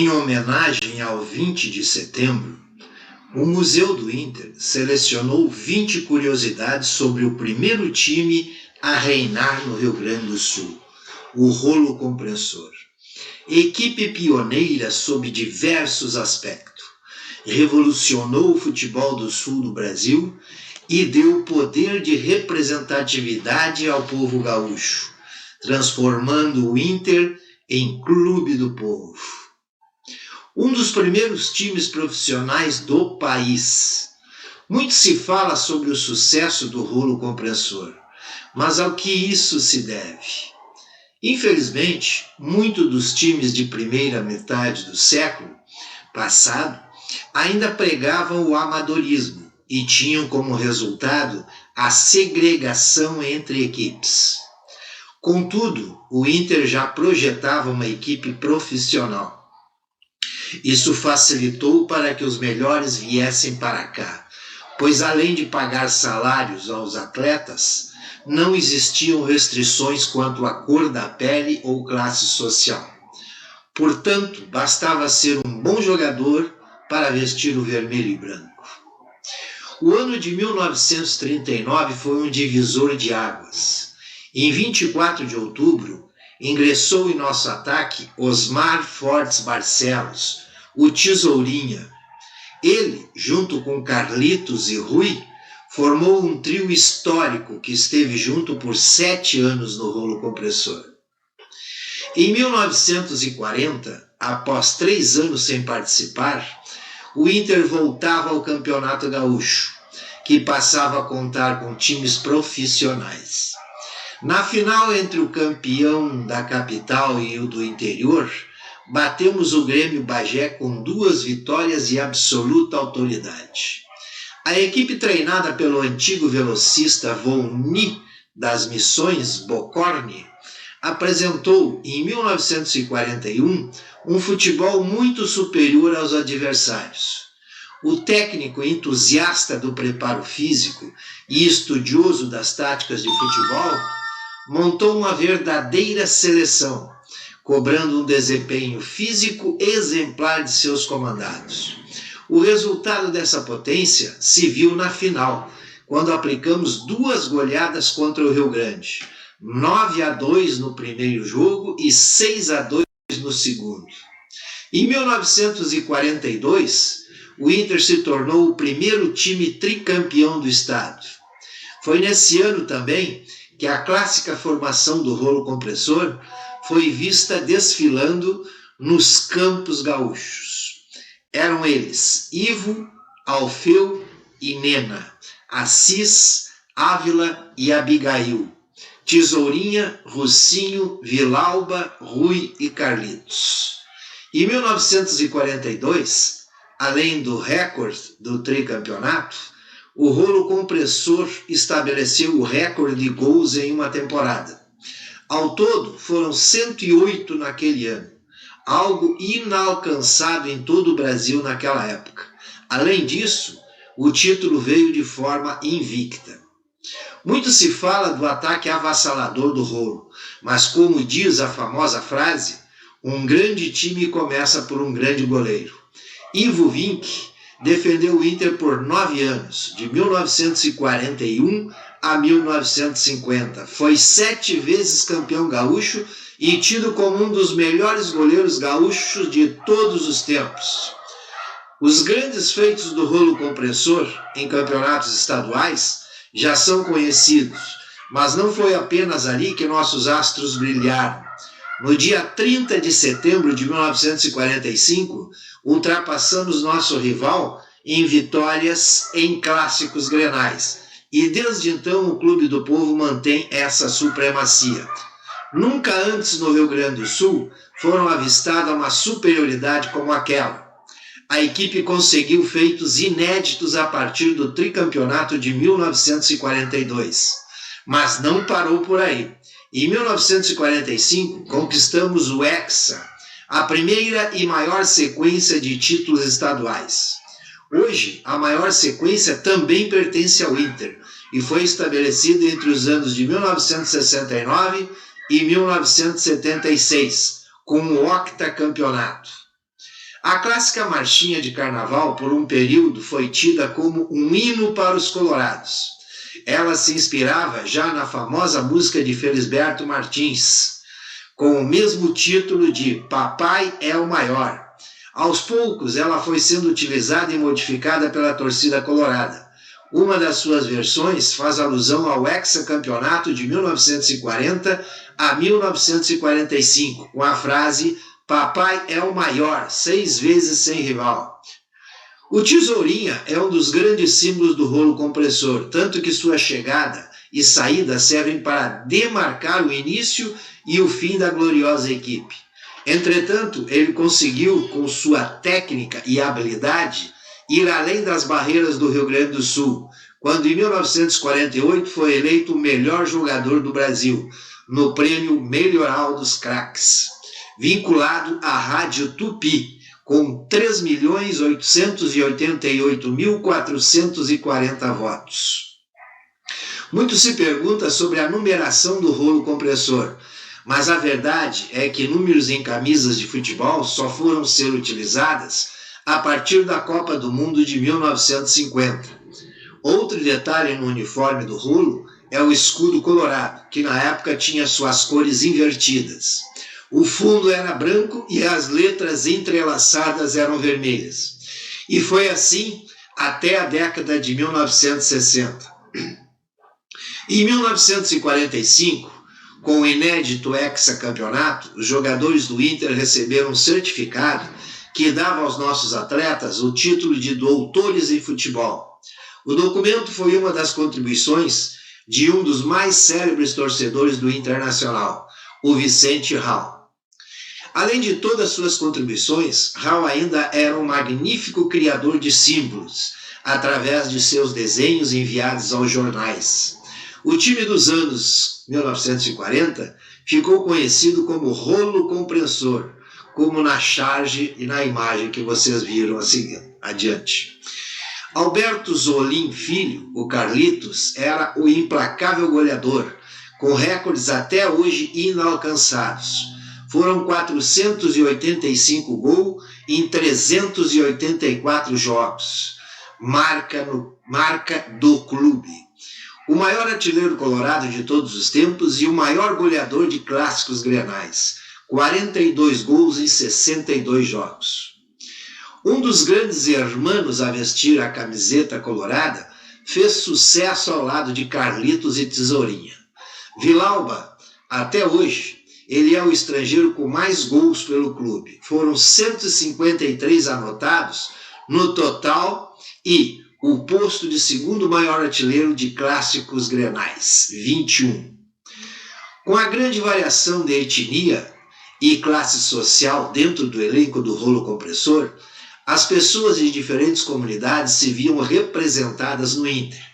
Em homenagem ao 20 de setembro, o Museu do Inter selecionou 20 curiosidades sobre o primeiro time a reinar no Rio Grande do Sul, o Rolo Compressor. Equipe pioneira sob diversos aspectos, revolucionou o futebol do sul do Brasil e deu poder de representatividade ao povo gaúcho, transformando o Inter em clube do povo. Um dos primeiros times profissionais do país. Muito se fala sobre o sucesso do Rolo Compressor, mas ao que isso se deve? Infelizmente, muitos dos times de primeira metade do século passado ainda pregavam o amadorismo e tinham como resultado a segregação entre equipes. Contudo, o Inter já projetava uma equipe profissional. Isso facilitou para que os melhores viessem para cá, pois além de pagar salários aos atletas, não existiam restrições quanto à cor da pele ou classe social. Portanto, bastava ser um bom jogador para vestir o vermelho e branco. O ano de 1939 foi um divisor de águas. Em 24 de outubro, ingressou em nosso ataque Osmar Fortes Barcelos, o Tesourinha. Ele, junto com Carlitos e Rui, formou um trio histórico que esteve junto por 7 anos no Rolo Compressor. Em 1940, após 3 anos sem participar, o Inter voltava ao Campeonato Gaúcho, que passava a contar com times profissionais. Na final entre o campeão da capital e o do interior, batemos o Grêmio Bagé com 2 vitórias e absoluta autoridade. A equipe treinada pelo antigo velocista Volny das Missões Bocorni apresentou, em 1941, um futebol muito superior aos adversários. O técnico entusiasta do preparo físico e estudioso das táticas de futebol montou uma verdadeira seleção, cobrando um desempenho físico exemplar de seus comandados. O resultado dessa potência se viu na final, quando aplicamos 2 goleadas contra o Rio Grande, 9-2 no primeiro jogo e 6-2 no segundo. Em 1942, o Inter se tornou o primeiro time tricampeão do estado. Foi nesse ano também que a clássica formação do Rolo Compressor foi vista desfilando nos campos gaúchos. Eram eles Ivo, Alfeu e Nena, Assis, Ávila e Abigail, Tesourinha, Russinho, Vilauba, Rui e Carlitos. Em 1942, além do recorde do tricampeonato, o Rolo Compressor estabeleceu o recorde de gols em uma temporada. Ao todo, foram 108 naquele ano, algo inalcançado em todo o Brasil naquela época. Além disso, o título veio de forma invicta. Muito se fala do ataque avassalador do Rolo, mas como diz a famosa frase, um grande time começa por um grande goleiro. Ivo Vink defendeu o Inter por 9 anos, de 1941 a 1950. Foi 7 vezes campeão gaúcho e tido como um dos melhores goleiros gaúchos de todos os tempos. Os grandes feitos do Rolo Compressor em campeonatos estaduais já são conhecidos, mas não foi apenas ali que nossos astros brilharam. No dia 30 de setembro de 1945, ultrapassamos nosso rival em vitórias em clássicos grenais. E desde então o Clube do Povo mantém essa supremacia. Nunca antes no Rio Grande do Sul foram avistada uma superioridade como aquela. A equipe conseguiu feitos inéditos a partir do tricampeonato de 1942, mas não parou por aí. Em 1945, conquistamos o Hexa, a primeira e maior sequência de títulos estaduais. Hoje, a maior sequência também pertence ao Inter e foi estabelecida entre os anos de 1969 e 1976, com o octacampeonato. A clássica marchinha de carnaval, por um período, foi tida como um hino para os colorados. Ela se inspirava já na famosa música de Felisberto Martins, com o mesmo título de Papai é o Maior. Aos poucos, ela foi sendo utilizada e modificada pela torcida colorada. Uma das suas versões faz alusão ao hexacampeonato de 1940 a 1945, com a frase Papai é o maior, 6 vezes sem rival. O Tesourinha é um dos grandes símbolos do rolo compressor, tanto que sua chegada e saída servem para demarcar o início e o fim da gloriosa equipe. Entretanto, ele conseguiu, com sua técnica e habilidade, ir além das barreiras do Rio Grande do Sul, quando em 1948 foi eleito o melhor jogador do Brasil, no prêmio Melhoral dos Craques, vinculado à Rádio Tupi, com 3.888.440 votos. Muito se pergunta sobre a numeração do rolo compressor, mas a verdade é que números em camisas de futebol só foram ser utilizadas a partir da Copa do Mundo de 1950. Outro detalhe no uniforme do rolo é o escudo colorado, que na época tinha suas cores invertidas. O fundo era branco e as letras entrelaçadas eram vermelhas. E foi assim até a década de 1960. Em 1945, com o inédito hexacampeonato, os jogadores do Inter receberam um certificado que dava aos nossos atletas o título de doutores em futebol. O documento foi uma das contribuições de um dos mais célebres torcedores do Internacional, o Vicente Hall. Além de todas suas contribuições, Hall ainda era um magnífico criador de símbolos, através de seus desenhos enviados aos jornais. O time dos anos 1940 ficou conhecido como rolo compressor, como na charge e na imagem que vocês viram a seguir, adiante. Alberto Zolim Filho, o Carlitos, era o implacável goleador, com recordes até hoje inalcançados. Foram 485 gols em 384 jogos, marca do clube. O maior artilheiro colorado de todos os tempos e o maior goleador de clássicos grenais, 42 gols em 62 jogos. Um dos grandes hermanos a vestir a camiseta colorada fez sucesso ao lado de Carlitos e Tesourinha. Villalba, até hoje, ele é o estrangeiro com mais gols pelo clube. Foram 153 anotados no total e o posto de segundo maior artilheiro de clássicos grenais, 21. Com a grande variação de etnia e classe social dentro do elenco do rolo compressor, as pessoas de diferentes comunidades se viam representadas no Inter.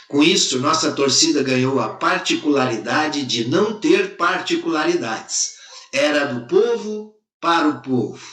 Com isso, nossa torcida ganhou a particularidade de não ter particularidades. Era do povo para o povo.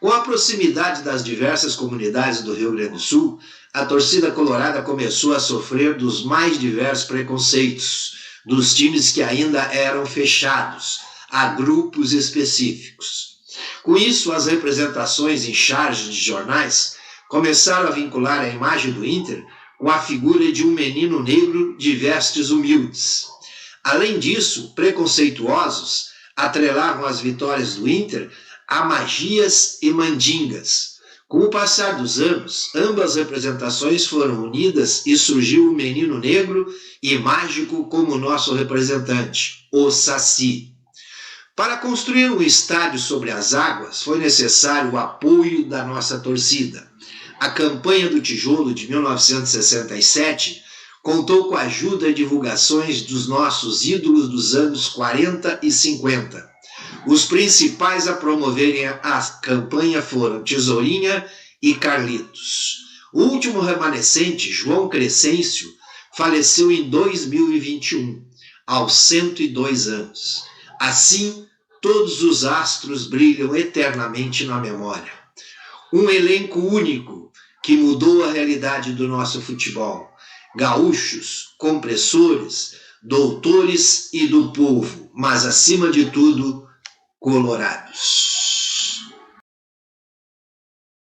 Com a proximidade das diversas comunidades do Rio Grande do Sul, a torcida colorada começou a sofrer dos mais diversos preconceitos, dos times que ainda eram fechados a grupos específicos. Com isso, as representações em charges de jornais começaram a vincular a imagem do Inter com a figura de um menino negro de vestes humildes. Além disso, preconceituosos atrelavam as vitórias do Inter a magias e mandingas. Com o passar dos anos, ambas representações foram unidas e surgiu o menino negro e mágico como nosso representante, o Saci. Para construir um estádio sobre as águas, foi necessário o apoio da nossa torcida. A campanha do tijolo de 1967 contou com a ajuda e divulgações dos nossos ídolos dos anos 40 e 50. Os principais a promoverem a campanha foram Tesourinha e Carlitos. O último remanescente, João Crescêncio, faleceu em 2021, aos 102 anos. Assim, todos os astros brilham eternamente na memória. Um elenco único que mudou a realidade do nosso futebol. Gaúchos, compressores, doutores e do povo, mas acima de tudo, colorados.